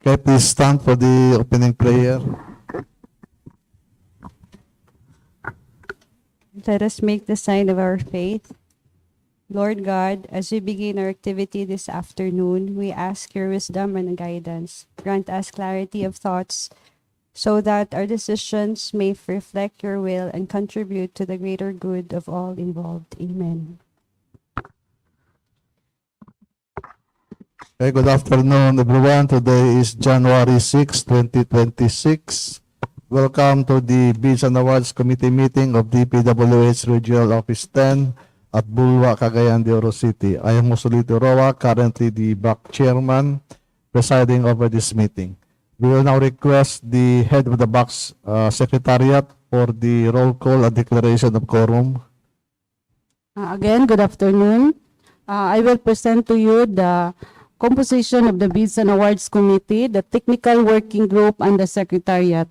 Okay, please stand for the opening prayer. Let us make the sign of our faith. Lord God, as we begin our activity this afternoon, we ask your wisdom and guidance. Grant us clarity of thoughts so that our decisions may reflect your will and contribute to the greater good of all involved. Amen. Okay, good afternoon, everyone. Today is January 6, 2026. Welcome to the Bids and Awards Committee meeting of DPWH Regional Office 10 at Bulwa, Cagayan de Oro City. I am Joselito Roa, currently the BAC Chairman, presiding over this meeting. We will now request the head of the BAC Secretariat for the roll call and declaration of quorum. Again, good afternoon. I will present to you the composition of the Bids and Awards Committee, the Technical Working Group, and the Secretariat.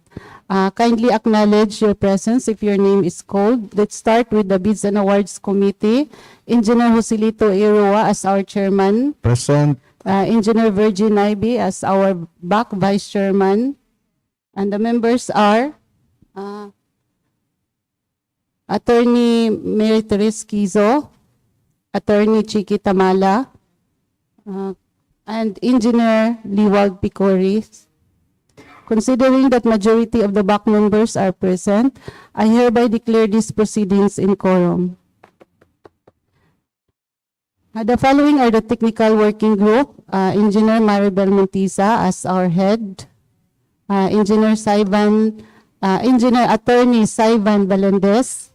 Kindly acknowledge your presence if your name is called. Let's start with the Bids and Awards Committee. Engineer Joselito Iroa as our chairman. Present. Engineer Virgin Ivy as our BAC vice chairman. And the members are Attorney Mary Therese Kizo, Attorney Chiki Tamala, and Engineer Liwag Picori. Considering that majority of the BAC members are present, I hereby declare these proceedings in quorum. The following are the technical working group. Engineer Maribel Montisa as our head. Engineer Attorney Saivan Valendes.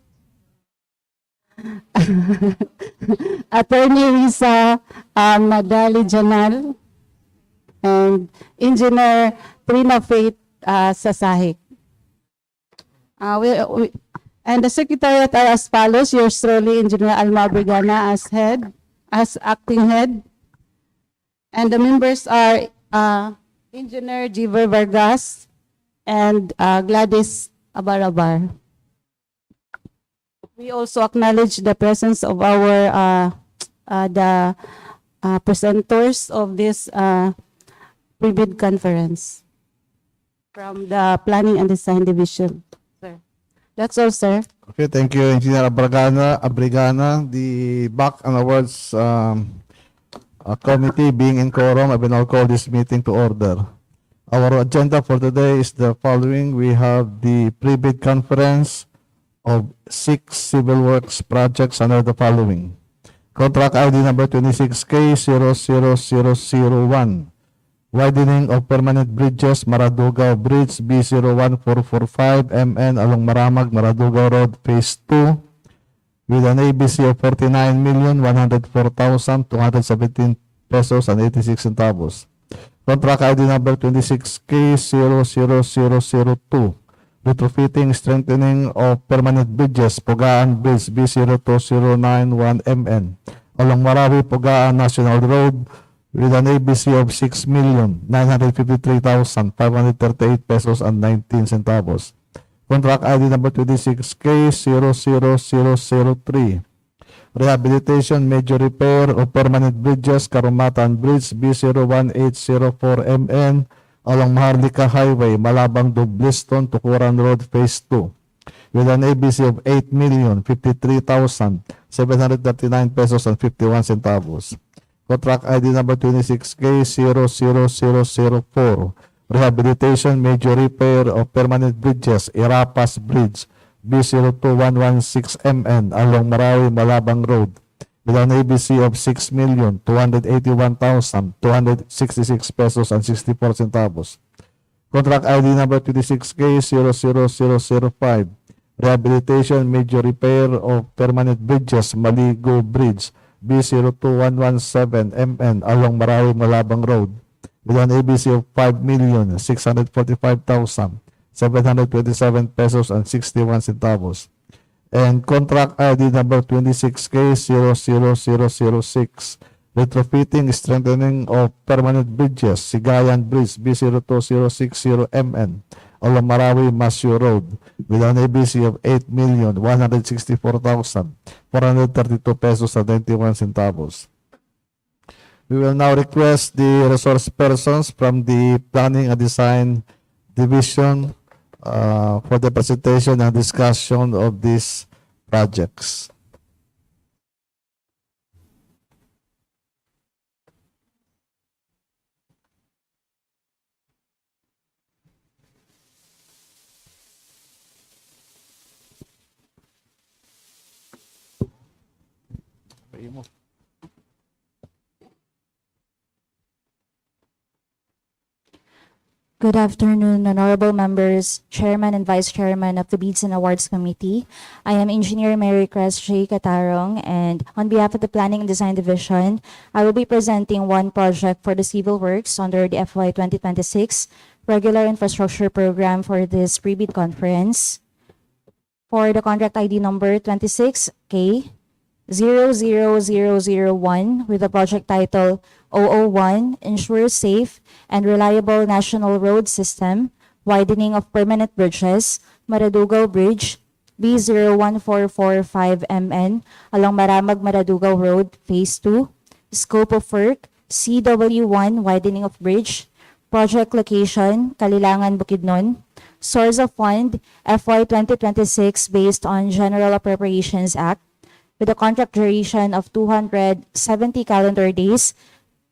Attorney Risa Madali Janal. And Engineer Trina Faith Sasahik. And the secretariat are as follows. Yours truly, Engineer Alma Brigana as acting head. And the members are Engineer Jiver Vargas and Gladys Abarabar. We also acknowledge the presence of our presenters of this pre-bid conference from the Planning and Design Division. Sir. That's all, sir. Okay, thank you, Engineer Abrigana. The BAC and Awards Committee being in quorum, I will now call this meeting to order. Our agenda for today is the following. We have the pre-bid conference of 6 civil works projects under the following. Contract ID number 26K00001. Widening of permanent bridges, Maradugao Bridge, B01445 MN along Maramag, Maradugao Road, Phase 2, with an ABC of 49,104,217 pesos and 86 centavos. Contract ID number 26K00002. Retrofitting, strengthening of permanent bridges, Pogaan Bridge, B02091 MN along Marawi, Pogaan National Road, with an ABC of 6,953,538 pesos and 19 centavos. Contract ID number 26K00003. Rehabilitation, major repair of permanent bridges, Karumatan Bridge, B01804 MN along Maharlika Highway, Malabang to Bliston, Tukuran Road, Phase 2, with an ABC of 8,053,739 pesos and 51 centavos. Contract ID number 26K00004. Rehabilitation, major repair of permanent bridges, Irapas Bridge, B02116 MN along Marawi, Malabang Road, with an ABC of 6,281,266 pesos and 64 centavos. Contract ID number 26K00005. Rehabilitation, major repair of permanent bridges, Maligo Bridge, B02117 MN along Marawi, Malabang Road, with an ABC of 5,645,727 pesos and 61 centavos. And contract ID number 26K00006. Retrofitting, strengthening of permanent bridges, Sigayan Bridge, B02060 MN along Marawi, Masyo Road, with an ABC of 8,164,432 pesos and 91 centavos. We will now request the resource persons from the Planning and Design Division for the presentation and discussion of these projects. Good afternoon, honorable members, chairman and vice chairman of the Bids and Awards Committee. I am Engineer Mary Crest J. Catarong, and on behalf of the Planning and Design Division, I will be presenting one project for the civil works under the FY 2026 Regular Infrastructure Program for this pre-bid conference. For the contract ID number 26K 00001 with the project title 001 Ensure Safe and Reliable National Road System, Widening of Permanent Bridges, Maradugaw Bridge, B01445MN along Maramag-Maradugaw Road, Phase 2. Scope of work, CW1 Widening of Bridge. Project location, Kalilangan, Bukidnon. Source of fund, FY 2026 based on General Appropriations Act, with a contract duration of 270 calendar days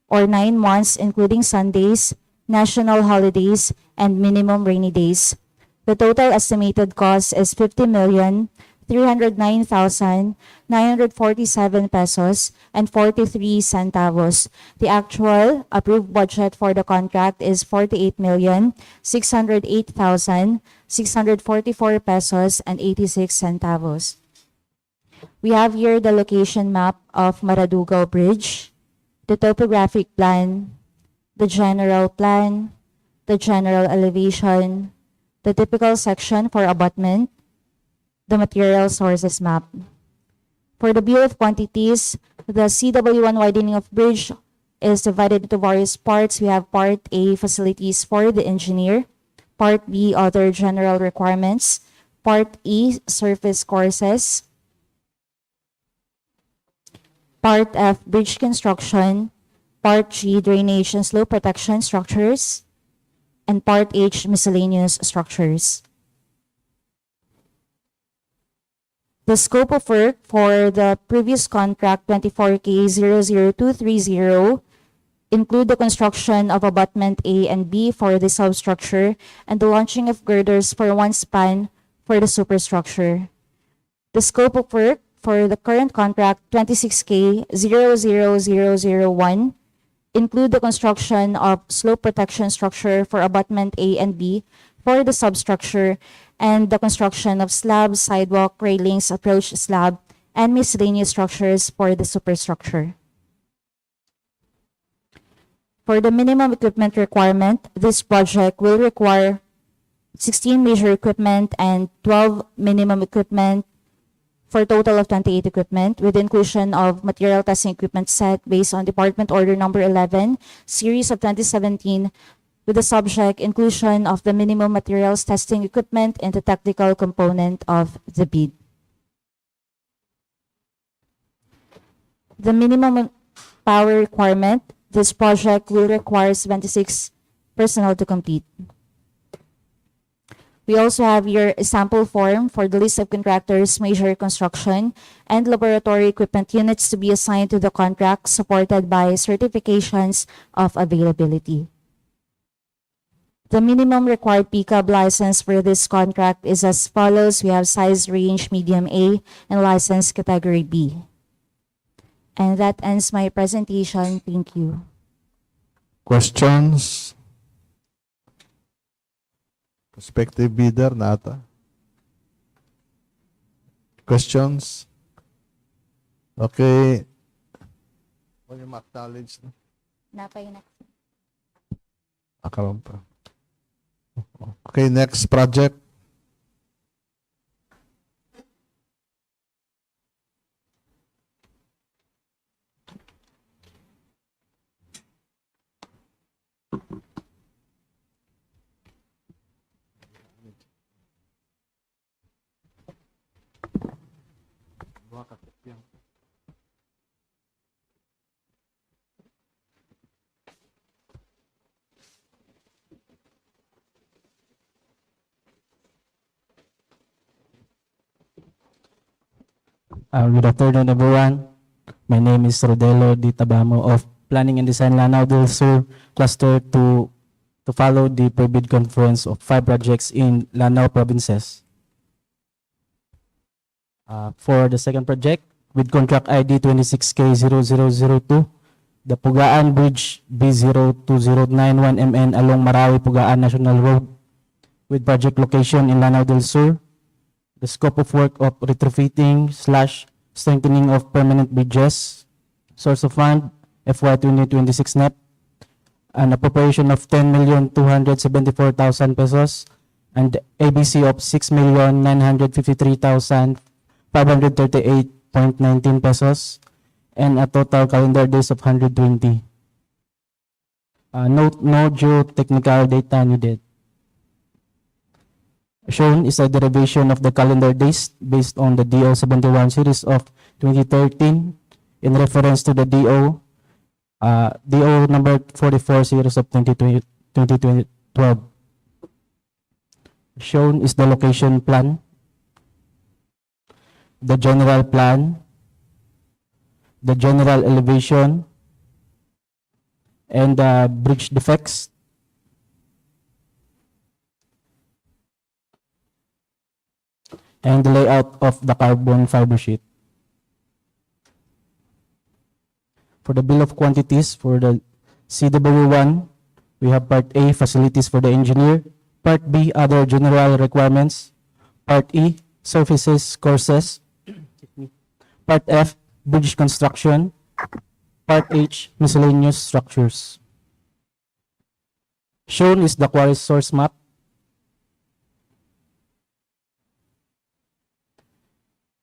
or 9 months including Sundays, national holidays, and minimum rainy days. The total estimated cost is 50,309,947 pesos and 43 centavos. The actual approved budget for the contract is 48,608,644 pesos and 86 centavos. We have here the location map of Maradugaw Bridge, the topographic plan, the general plan, the general elevation, the typical section for abutment, the material sources map. For the bill of quantities, the CW1 widening of bridge is divided into various parts. We have Part A, facilities for the engineer, Part B, other general requirements, Part E, surface courses, Part F, bridge construction, Part G, drainage and slope protection structures, and Part H, miscellaneous structures. The scope of work for the previous contract 24K00230 include the construction of abutment A and B for the substructure and the launching of girders for one span for the superstructure. The scope of work for the current contract 26K00001 include the construction of slope protection structure for abutment A and B for the substructure and the construction of slab, sidewalk, railings, approach slab, and miscellaneous structures for the superstructure. For the minimum equipment requirement, this project will require 16 major equipment and 12 minimum equipment for a total of 28 equipment, with inclusion of material testing equipment set based on Department Order Number 11, Series of 2017, with the subject inclusion of the minimum materials testing equipment in the technical component of the bid. The minimum power requirement, this project will require 76 personnel to complete. We also have here a sample form for the list of contractors, major construction, and laboratory equipment units to be assigned to the contract, supported by certifications of availability. The minimum required PCAB license for this contract is as follows. We have size range medium A and license category B. And that ends my presentation. Thank you. Questions? Prospective bidder, nata. Questions? Okay. Ano yung acknowledge na? Akaroon pa. Okay, next project. Good afternoon, everyone. My name is Rodelo Di Tabamo of Planning and Design Lanao del Sur Cluster to follow the pre-bid conference of 5 projects in Lanao provinces. For the second project, with contract ID 26K0002, the Pugaan Bridge B02091MN along Marawi Pugaan National Road with project location in Lanao del Sur. The scope of work of retrofitting / strengthening of permanent bridges. Source of fund FY 2026 NEP. An appropriation of 10,274,000 pesos and ABC of 6,953,538.19 pesos and a total calendar days of 120. Note, no geotechnical data needed. Shown is a derivation of the calendar days based on the DO 71 series of 2013 in reference to the DO number 44 series of 2012. Shown is the location plan, the general plan, the general elevation, and the bridge defects. And the layout of the carbon fiber sheet. For the bill of quantities for the CW1, we have Part A, facilities for the engineer. Part B, other general requirements. Part E, services courses. Part F, bridge construction. Part H, miscellaneous structures. Shown is the quarry source map.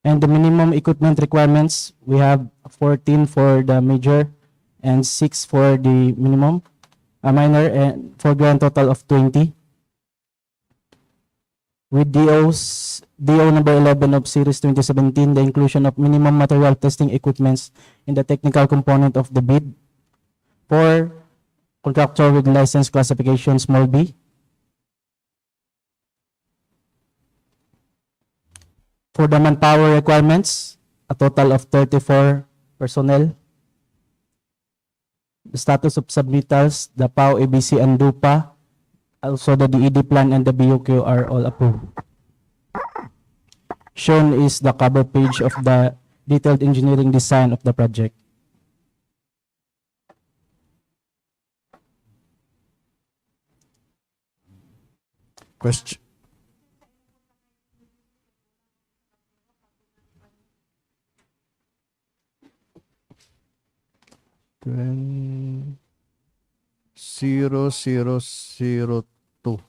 And the minimum equipment requirements, we have 14 for the major and 6 for the minor, and for grand total of 20. With DO number 11 of series 2017, the inclusion of minimum material testing equipments in the technical component of the bid. For contractor with license classification small b. For the manpower requirements, a total of 34 personnel. The status of submittals, the PAO, ABC, and DUPA, also the DED plan and the BOQ are all approved. Shown is the cover page of the detailed engineering design of the project. Question. Then 0002. Okay.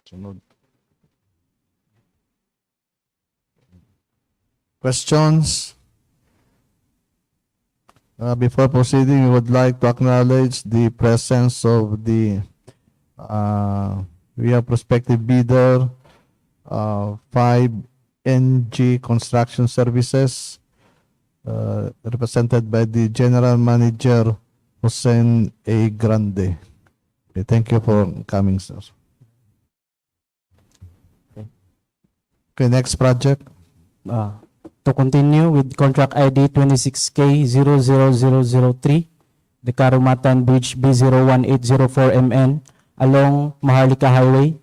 Sunod. Questions? Before proceeding, we would like to acknowledge the presence of the we have prospective bidder, 5NG Construction Services, represented by the General Manager, Hussein A. Grande. Okay, thank you for coming, sir. Okay, next project. To continue with contract ID 26K00003, the Karumatan Bridge B01804MN along Maharlika Highway,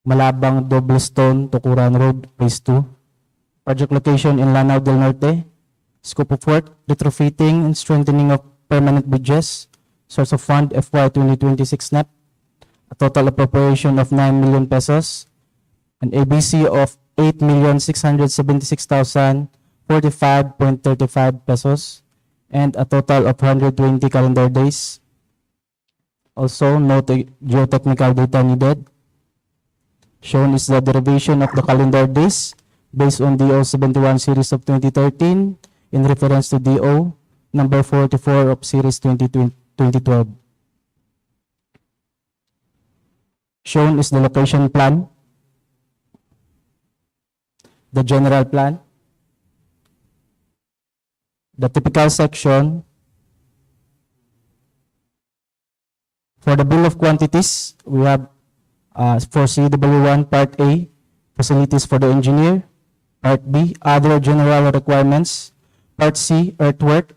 Malabang Doblestone, Tukuran Road, Phase 2. Project location in Lanao del Norte. Scope of work, retrofitting and strengthening of permanent bridges. Source of fund, FY 2026 NEP. A total appropriation of 9 million pesos. An ABC of 8,676,045.35 pesos. And a total of 120 calendar days. Also, no geotechnical data needed. Shown is the derivation of the calendar days based on DO 71 series of 2013 in reference to DO number 44 of series 2012. Shown is the location plan, the general plan, the typical section For the bill of quantities, we have for CW1 Part A, facilities for the engineer. Part B, other general requirements. Part C, earthwork.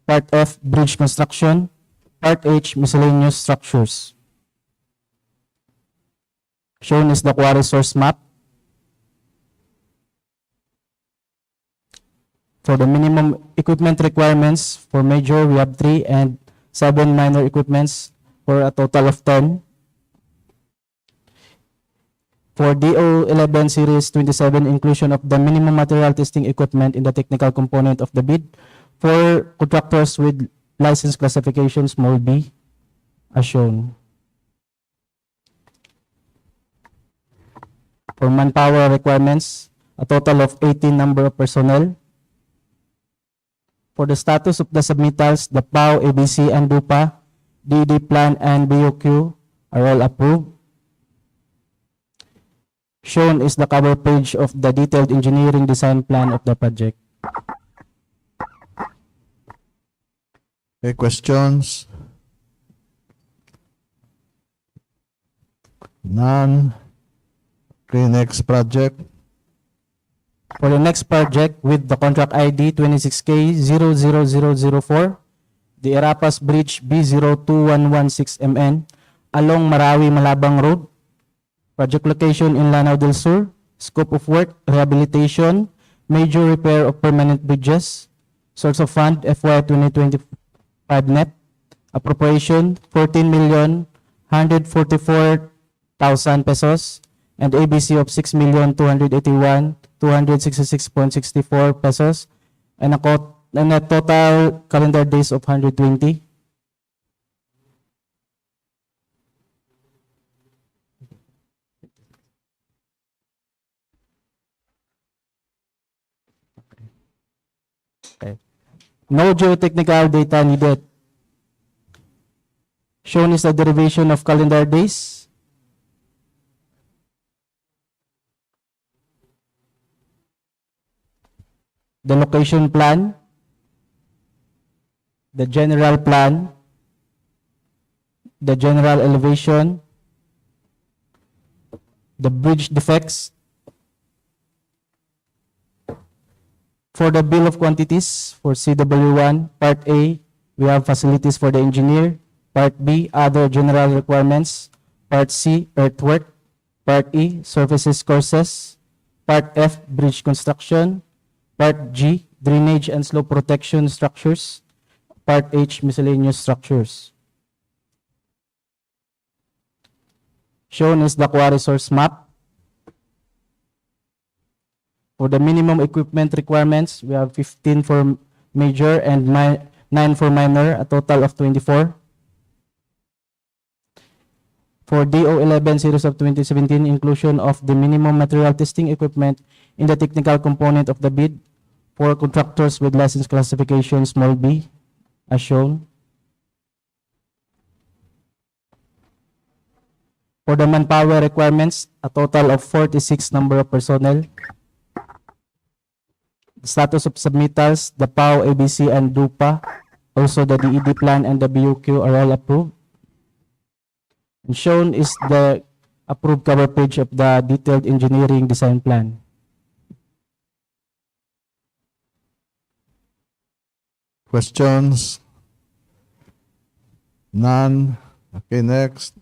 Part F, bridge construction. Part H, miscellaneous structures. Shown is the quarry source map. For the minimum equipment requirements, for major, we have 3 and 7 minor equipments for a total of 10. For DO11 Series 27, inclusion of the minimum material testing equipment in the technical component of the bid for contractors with license classification small b, as shown. For manpower requirements, a total of 18 number of personnel. For the status of the submittals, the PAO, ABC, and DUPA, DD plan, and BOQ are all approved. Shown is the cover page of the detailed engineering design plan of the project. Okay, questions? None. Okay, next project. For the next project with the contract ID 26K00004, the Erapas Bridge B02116MN along Marawi-Malabang Road. Project location in Lanao del Sur. Scope of work, rehabilitation, major repair of permanent bridges. Source of fund, FY 2025 net. Appropriation, 14,144,000 pesos. And ABC of 6,281,266.64 pesos. And a total calendar days of 120. Okay. No geotechnical data needed. Shown is the derivation of calendar days. The location plan, the general plan, the general elevation, the bridge defects. For the bill of quantities, for CW1, Part A, we have facilities for the engineer. Part B, other general requirements. Part C, earthwork. Part E, surfaces courses. Part F, bridge construction. Part G, drainage and slope protection structures. Part H, miscellaneous structures. Shown is the quarry source map. For the minimum equipment requirements, we have 15 for major and 9 for minor, a total of 24. For DO11 series of 2017, inclusion of the minimum material testing equipment in the technical component of the bid for contractors with license classification small b, as shown. For the manpower requirements, a total of 46 number of personnel. The status of submittals, the PAO, ABC, and DUPA, also the DED plan and the BOQ are all approved. And shown is the approved cover page of the detailed engineering design plan. Questions? None. Okay, next.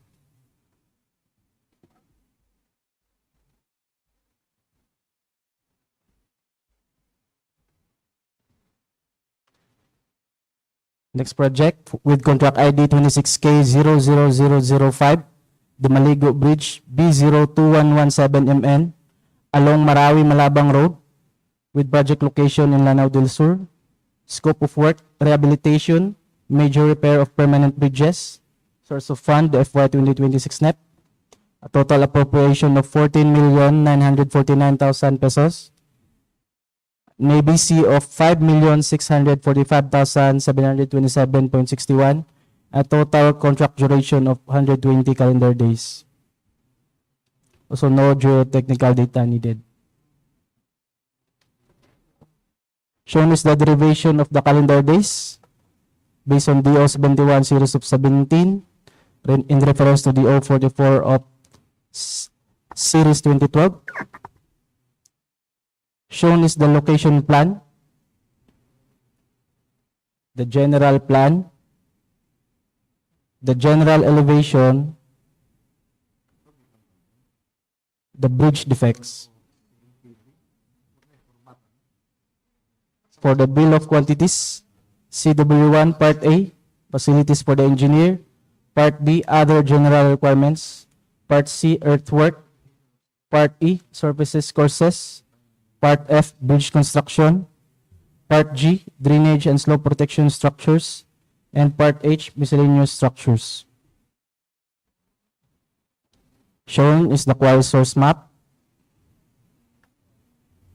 Next project with contract ID 26K00005, the Maligo Bridge B02117MN along Marawi-Malabang Road with project location in Lanao del Sur. Scope of work, rehabilitation, major repair of permanent bridges. Source of fund, the FY 2026 net. A total appropriation of 14,949,000 pesos. An ABC of 5,645,727.61. A total contract duration of 120 calendar days. Also, no geotechnical data needed. Shown is the derivation of the calendar days based on DO71 series of 17. in reference to the 044 of Series 2012. Shown is the location plan, the general plan, the general elevation, the bridge defects. For the bill of quantities, CW1 Part A, facilities for the engineer. Part B, other general requirements. Part C, earthwork. Part E, surfaces courses. Part F, bridge construction. Part G, drainage and slope protection structures. And Part H, miscellaneous structures. Shown is the quarry source map.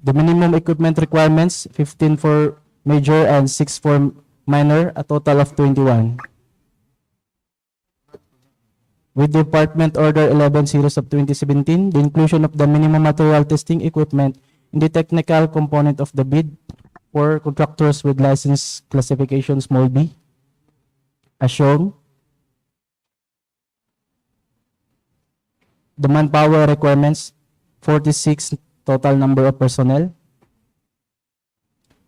The minimum equipment requirements, 15 for major and 6 for minor, a total of 21. With Department Order 11 Series of 2017, the inclusion of the minimum material testing equipment in the technical component of the bid for contractors with license classification small b, as shown. The manpower requirements, 46 total number of personnel.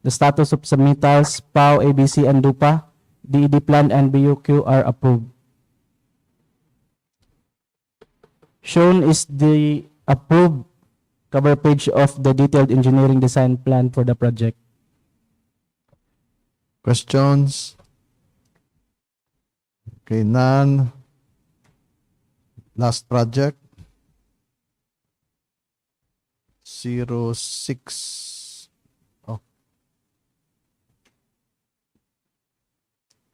The status of submittals, PAO, ABC, and DUPA, DED plan, and BUQ are approved. Shown is the approved cover page of the detailed engineering design plan for the project. Questions? Okay, none. Last project. 06. Oh.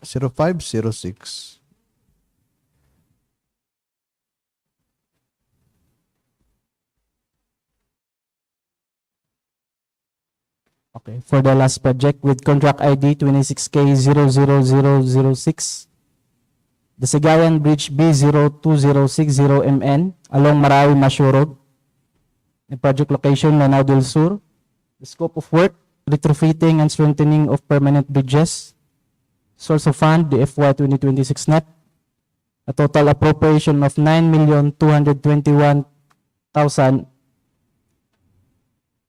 0506. Okay, for the last project with contract ID 26K00006, the Sigayan Bridge B02060MN along Marawi Masyo Road. The project location, Lanao del Sur. The scope of work, retrofitting and strengthening of permanent bridges. Source of fund, the FY 2026 net. A total appropriation of 9,221,000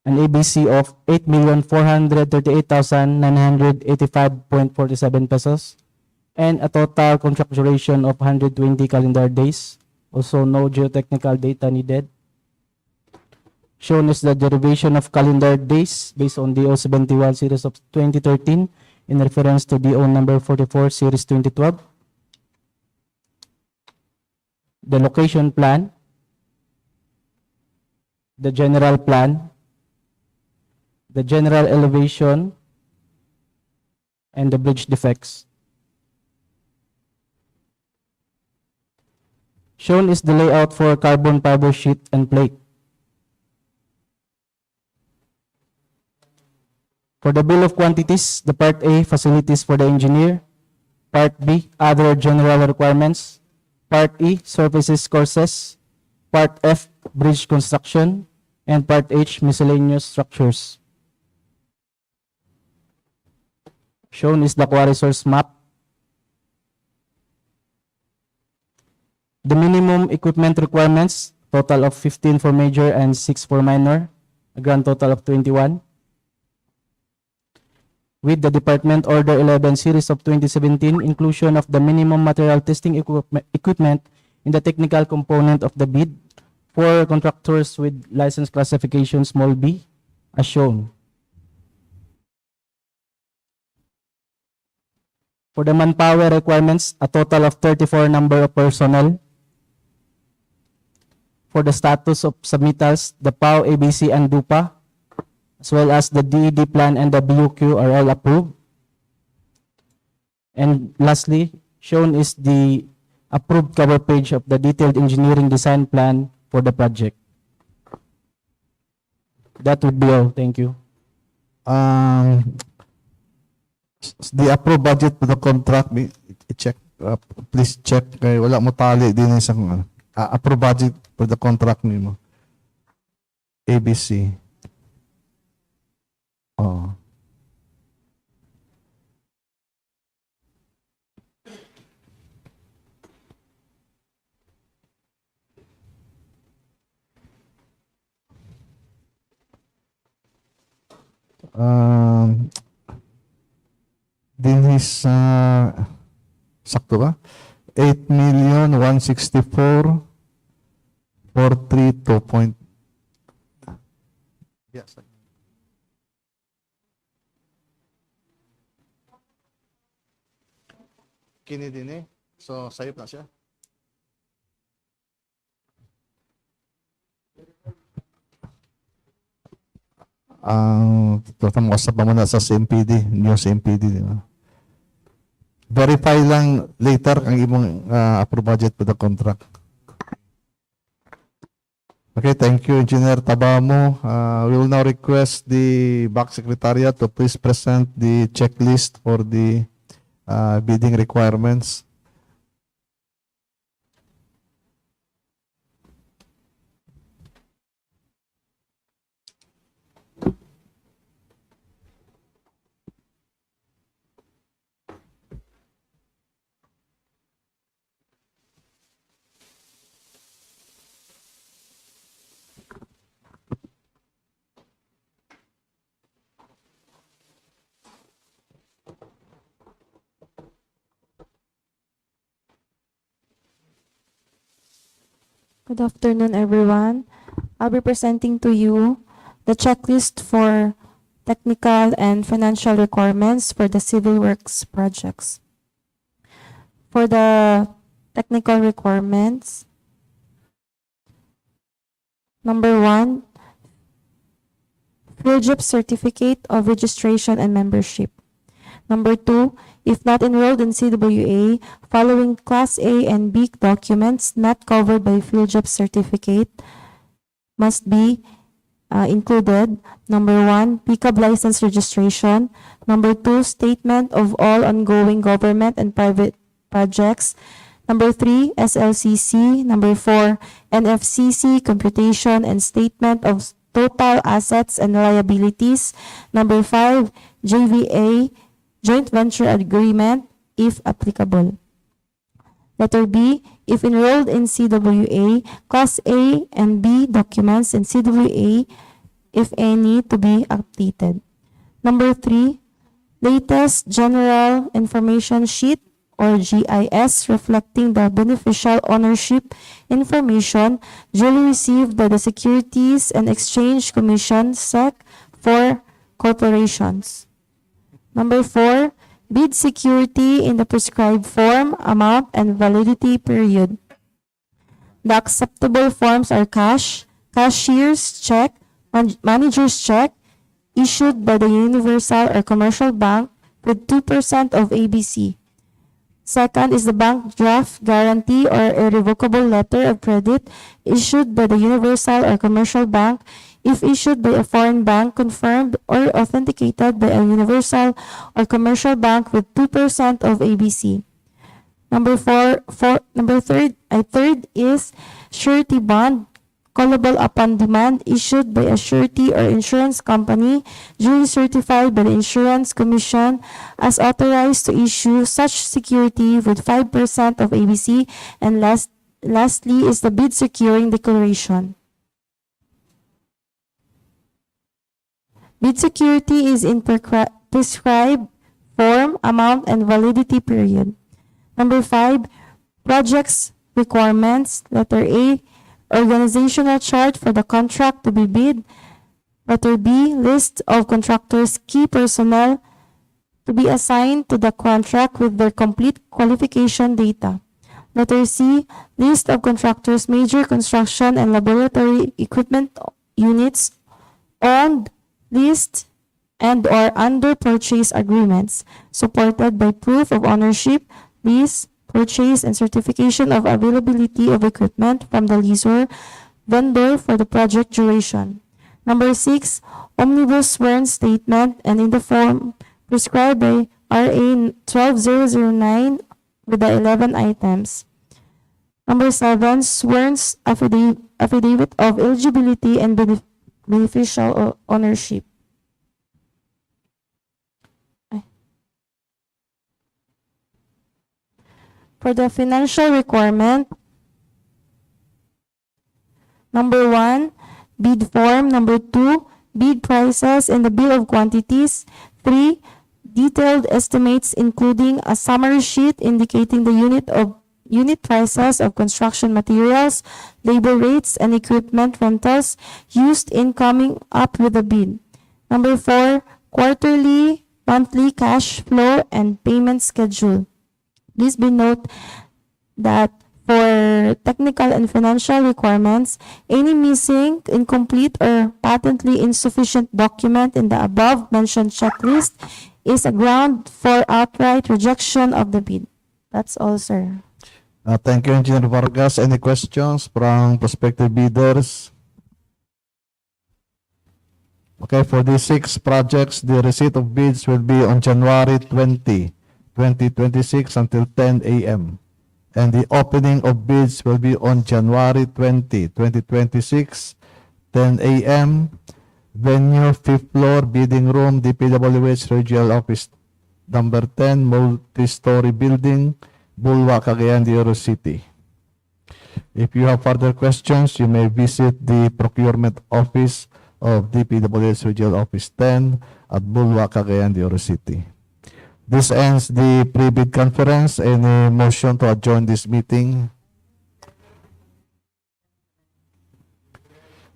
an ABC of 8,438,985.47 pesos, and a total contract duration of 120 calendar days. Also, no geotechnical data needed. Shown is the derivation of calendar days based on DO 71 series of 2013 in reference to DO number 44 series 2012. The location plan, the general plan, the general elevation, and the bridge defects. Shown is the layout for carbon fiber sheet and plate. For the bill of quantities, the Part A, facilities for the engineer. Part B, other general requirements. Part E, services courses. Part F, bridge construction. And Part H, miscellaneous structures. Shown is the quarry source map. The minimum equipment requirements, total of 15 for major and 6 for minor, a grand total of 21. With the Department Order 11 Series of 2017, inclusion of the minimum material testing equipment in the technical component of the bid for contractors with license classification small b, as shown. For the manpower requirements, a total of 34 number of personnel. For the status of submittals, the PAO, ABC, and DUPA, as well as the DED plan and the BUQ are all approved. And lastly, shown is the approved cover page of the detailed engineering design plan for the project. That would be all. Thank you. The approved budget for the contract, i-check, please check. Kaya wala mo tali din isang approved budget for the contract nimo. ABC. Oh. Dinhis, sakto ba? 8,164,432 point. Yes. Kini din eh. So, sayop na siya. Tatang usap pa muna sa CMPD, new CMPD, di ba? Verify lang later ang imong approve budget for the contract. Okay, thank you, Engineer Tabamo. We will now request the back secretariat to please present the checklist for the bidding requirements. Good afternoon, everyone. I'll be presenting to you the checklist for technical and financial requirements for the civil works projects. For the technical requirements, number 1, PhilJEP certificate of registration and membership. Number 2, if not enrolled in CWA, following Class A and B documents not covered by PhilJEP certificate must be included. Number 1, PCAB license registration. Number 2, statement of all ongoing government and private projects. Number 3, SLCC. Number 4, NFCC computation and statement of total assets and liabilities. Number 5, JVA joint venture agreement if applicable. Letter B, if enrolled in CWA, Class A and B documents in CWA, if any, to be updated. Number 3, latest general information sheet or GIS reflecting the beneficial ownership information duly received by the Securities and Exchange Commission (SEC) for corporations. Number 4, bid security in the prescribed form, amount, and validity period. The acceptable forms are cash, cashier's check, manager's check, issued by the universal or commercial bank with 2% of ABC. Second is the bank draft guarantee or irrevocable letter of credit issued by the universal or commercial bank if issued by a foreign bank confirmed or authenticated by a universal or commercial bank with 2% of ABC. Third is surety bond callable upon demand issued by a surety or insurance company duly certified by the Insurance Commission as authorized to issue such security with 5% of ABC. And lastly is the bid securing declaration. Bid security is in prescribed form, amount, and validity period. Number 5, projects requirements. Letter A, organizational chart for the contract to be bid. Letter B, list of contractors' key personnel to be assigned to the contract with their complete qualification data. Letter C, list of contractors' major construction and laboratory equipment units owned, leased, and or under purchase agreements, supported by proof of ownership, lease, purchase, and certification of availability of equipment from the lessor vendor for the project duration. Number 6, omnibus sworn statement and in the form prescribed by RA 12009 with the 11 items. Number 7, sworn affidavit of eligibility and beneficial ownership. For the financial requirement, number 1, bid form. Number 2, bid prices and the bill of quantities. 3. Detailed estimates including a summary sheet indicating the unit prices of construction materials, labor rates, and equipment rentals used in coming up with a bid. Number 4, quarterly, monthly cash flow and payment schedule. Please be note that for technical and financial requirements, any missing, incomplete, or patently insufficient document in the above-mentioned checklist is a ground for outright rejection of the bid. That's all, sir. Thank you, Engineer Vargas. Any questions from prospective bidders? Okay, for these 6 projects, the receipt of bids will be on January 20, 2026 until 10 a.m. And the opening of bids will be on January 20, 2026, 10 a.m. Venue, 5th floor, bidding room, DPWH Regional Office Number 10, multi-story building, Bulwa, Cagayan de Oro City. If you have further questions, you may visit the Procurement Office of DPWH Regional Office 10 at Bulwa, Cagayan de Oro City. This ends the pre-bid conference. Any motion to adjourn this meeting?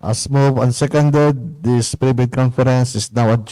As moved and seconded, this pre-bid conference is now adjourned.